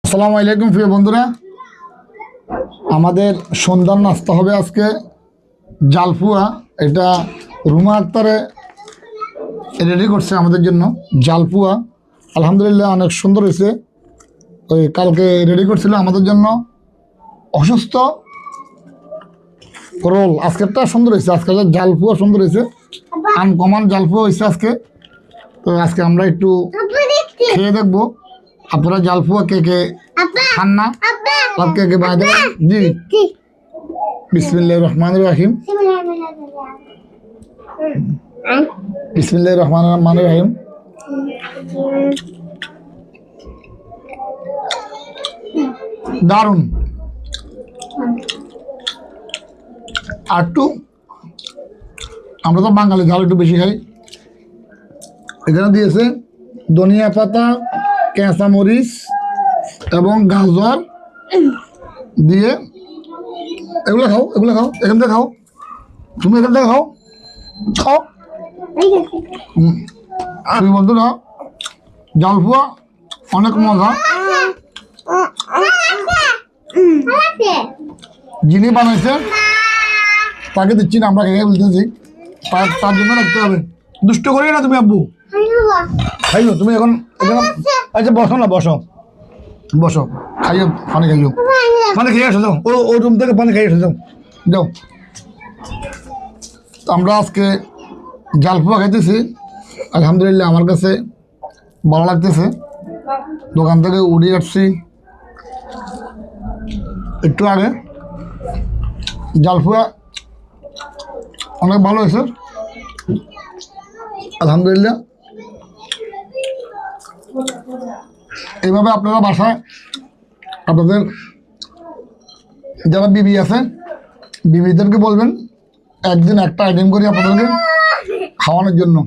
আসসালামু আলাইকুম প্রিয় বন্ধুরা, আমাদের সন্ধ্যার নাস্তা হবে আজকে জালপুয়া। এটা রুমা আক্তারে রেডি করছে আমাদের জন্য জালপুয়া। আলহামদুলিল্লাহ অনেক সুন্দর হয়েছে। ওই কালকে রেডি করছিল আমাদের জন্য অসুস্থ রোল, আজকেরটা সুন্দর হয়েছে। আজকে জালপুয়া সুন্দর হয়েছে, আনকমন জালপুয়া হয়েছে আজকে। তো আজকে আমরা একটু খেয়ে দেখবো আপনারা জালপুয়া কে কে খান না, আর কে কে বানাতে পারেন। জি, বিসমিল্লাহির রহমানির রহিম। বিসমিল্লাহির রহমানির রহিম। দারুন। আর একটু আমরা তো বাঙালি ঝাল একটু বেশি খাই। এখানে দিয়েছে ধনিয়া পাতা, কাঁচা মরিচ এবং গাজর দিয়ে। এগুলো খাও, এগুলো খাও, এখান থেকে খাও, তুমি এখান থেকে খাও খাও। আমি বন্ধুরা, জালপুয়া অনেক মজা। যিনি বানাইছে তাকে দিচ্ছি না, আমরা খেয়ে বলতেছি, তার জন্য রাখতে হবে। দুষ্ট করি না তুমি আব্বু, খাইও তুমি এখন এখানে। আচ্ছা বসো না, বসো বসো, খাইও, পানি খাইও, পানি খেয়ে আসো, যাও ও রুম থেকে পানি খাইয়ে এসো, যাও যাও। আমরা আজকে জালপুয়া খাইতেছি, আলহামদুলিল্লাহ আমার কাছে ভালো লাগতেছে। দোকান থেকে উড়িয়ে আসছি একটু আগে। জালপুয়া অনেক ভালো হয়েছে আলহামদুলিল্লাহ। এইভাবে আপনারা বাসায় আপনাদের যারা বিবি আছে বিবিদেরকে বলবেন একদিন একটা আইটেম করি আপনাদেরকে খাওয়ানোর জন্য।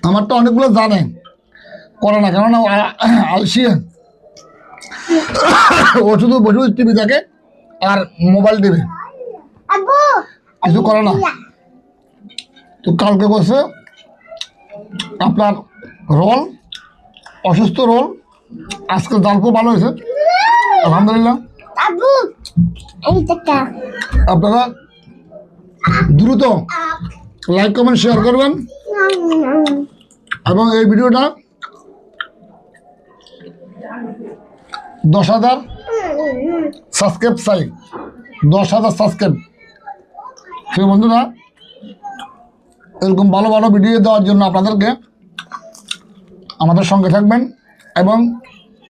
আমার তো অনেকগুলো জানে করে না, কেননা আলসিয়া ও শুধু বসে টিভি দেখে আর মোবাইল টিভি, কিছু করে না। তো কালকে বসে আপনার রোল, অসুস্থ রোল, আজকে জালপুয়া ভালো হয়েছে আলহামদুলিল্লাহ। আপনারা দ্রুত লাইক কমেন্ট শেয়ার করবেন এবং এই ভিডিওটা 10,000 সাবস্ক্রাইব চাই, 10,000 সাবস্ক্রাইব। সেই বন্ধুরা, এরকম ভালো ভালো ভিডিও দেওয়ার জন্য আপনাদেরকে আমাদের সঙ্গে থাকবেন এবং